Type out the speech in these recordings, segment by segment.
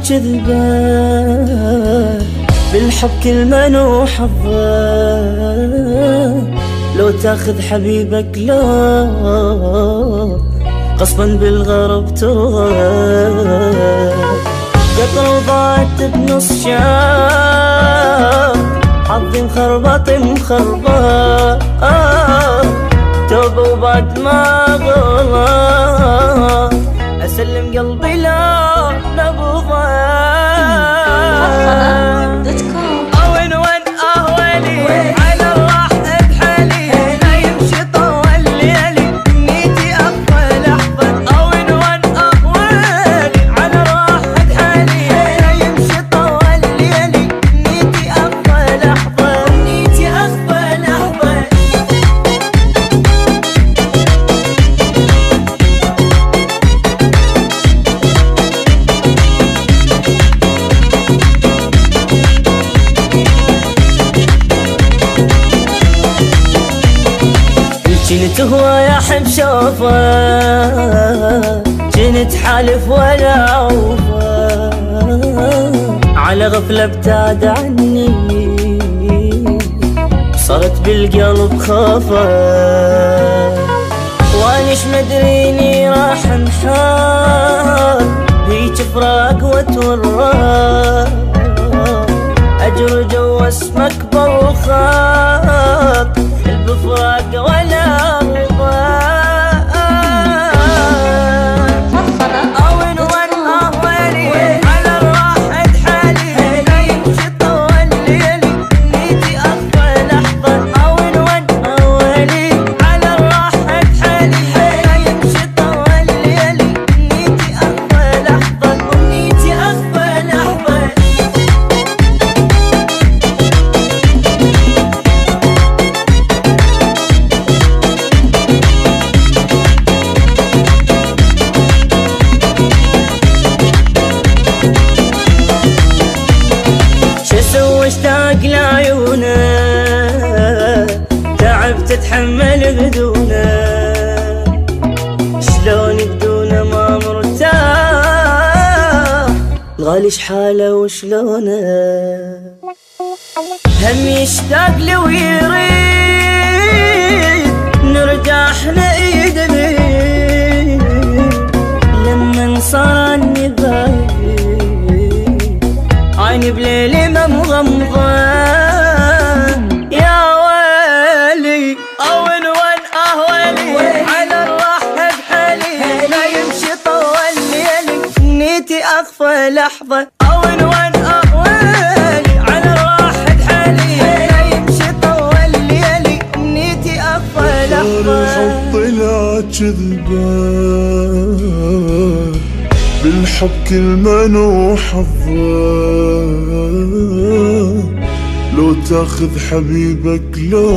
كذبة، بالحب كل منو حظه. لو تاخذ حبيبك لو غصبا بالغرب ترضى. قطر وضاعت بنص شام، حظي مخربط مخربط. توبة وبعد ما غلط، أسلم قلبي لا نبضه. وين أهولي على الراح بحالي، لا يمشي طول ليالي نيتي أخفى لحظة. وين أهولي على الراح بحالي، لا يمشي طول ليالي نيتي أخفى لحظة، نيتي أخفى لحظة. كنت هواية أحب شوفه، كنت حالف ولا عوفه. على غفلة ابتعد عني، صرت بالقلب خوفه. وانيش مدريني راح انحال، هيج فراق وتورط. أجر جو اسمك بوخاط، البفراق ولا اشتاق لعيونه، تعبت اتحمل بدونه. شلون بدونه ما مرتاح، الغالي شحاله وشلونه. هم يشتاق لي ويريد نرجع احنا ايد بيد، لما صار عني بعيد عيني بليلي مغمضة. يا ويلي وين أهولي على الراح بحالي، لا يمشي طول ليالي نيتي أخفى لحظة. وين أهولي على الراح بحالي، لا يمشي طول ليالي نيتي أخفى لحظة. الحب طلع كذبة، بالحب كل منو حظه. لو تاخذ حبيبك لو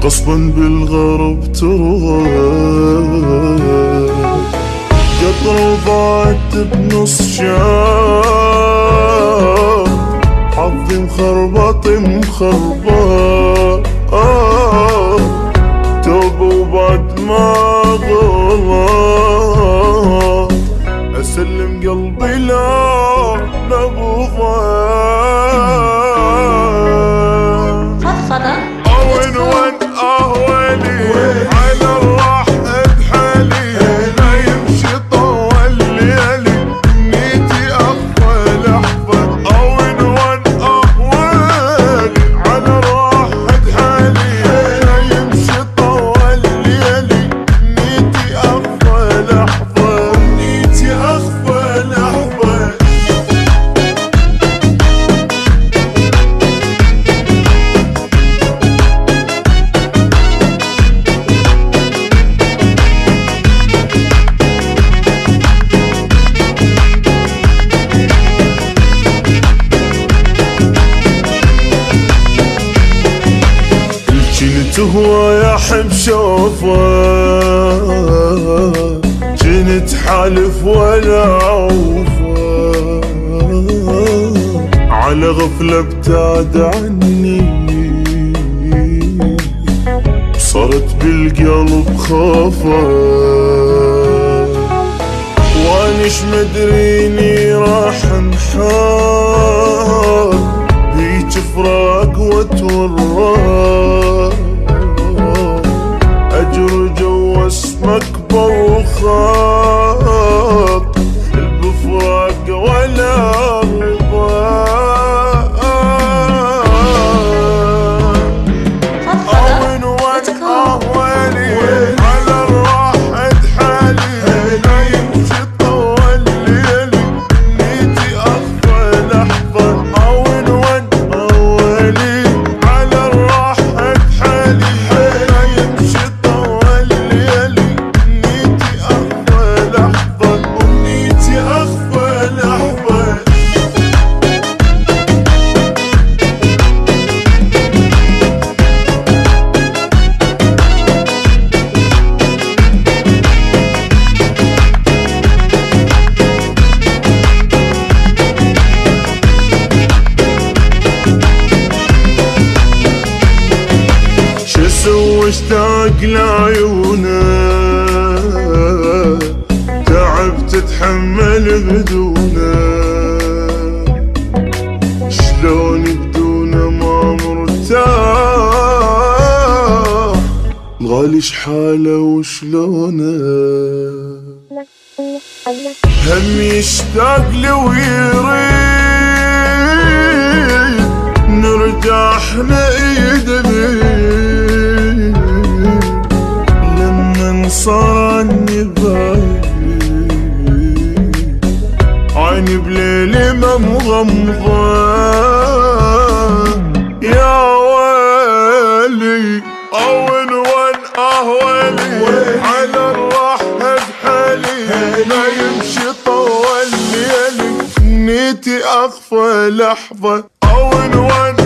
غصبا بالغرب ترضى. قطر وضاعت بنص شام، حظي مخربط مخربط. توبة وبعد ما غلط، أسلم قلبي لا نبضه. وين أهولي على الراح بحالي، لا يمشي طول ليالي نيتي أخفى لحظة. وين أهولي على الراح بحالي، لا يمشي طول ليالي نيتي أخفى لحظة، نيتي أخفى لحظة. كنت هواية أحب شوفه، كنت حالف ولا عوفه. على غفلة ابتعد عني، صرت بالقلب خافه. مانيش مدريني راح انحار بيك فراق وتورار، اجر جوا اسمك بوخاط بفراق ولا واشتاق لعيونه، تعبت اتحمل بدونه، شلون بدونه ما مرتاح، الغالي شحاله وشلونه، هم يشتاق لي ويريد نرجع احنا ايد بيد، لما صار عني بعيد عيني بليلي ما مغمضة، يا ويلي اون وين اهوالي على الراحة بحالي، لا يمشي طول ليلي نيتي اخفى لحظة اون وين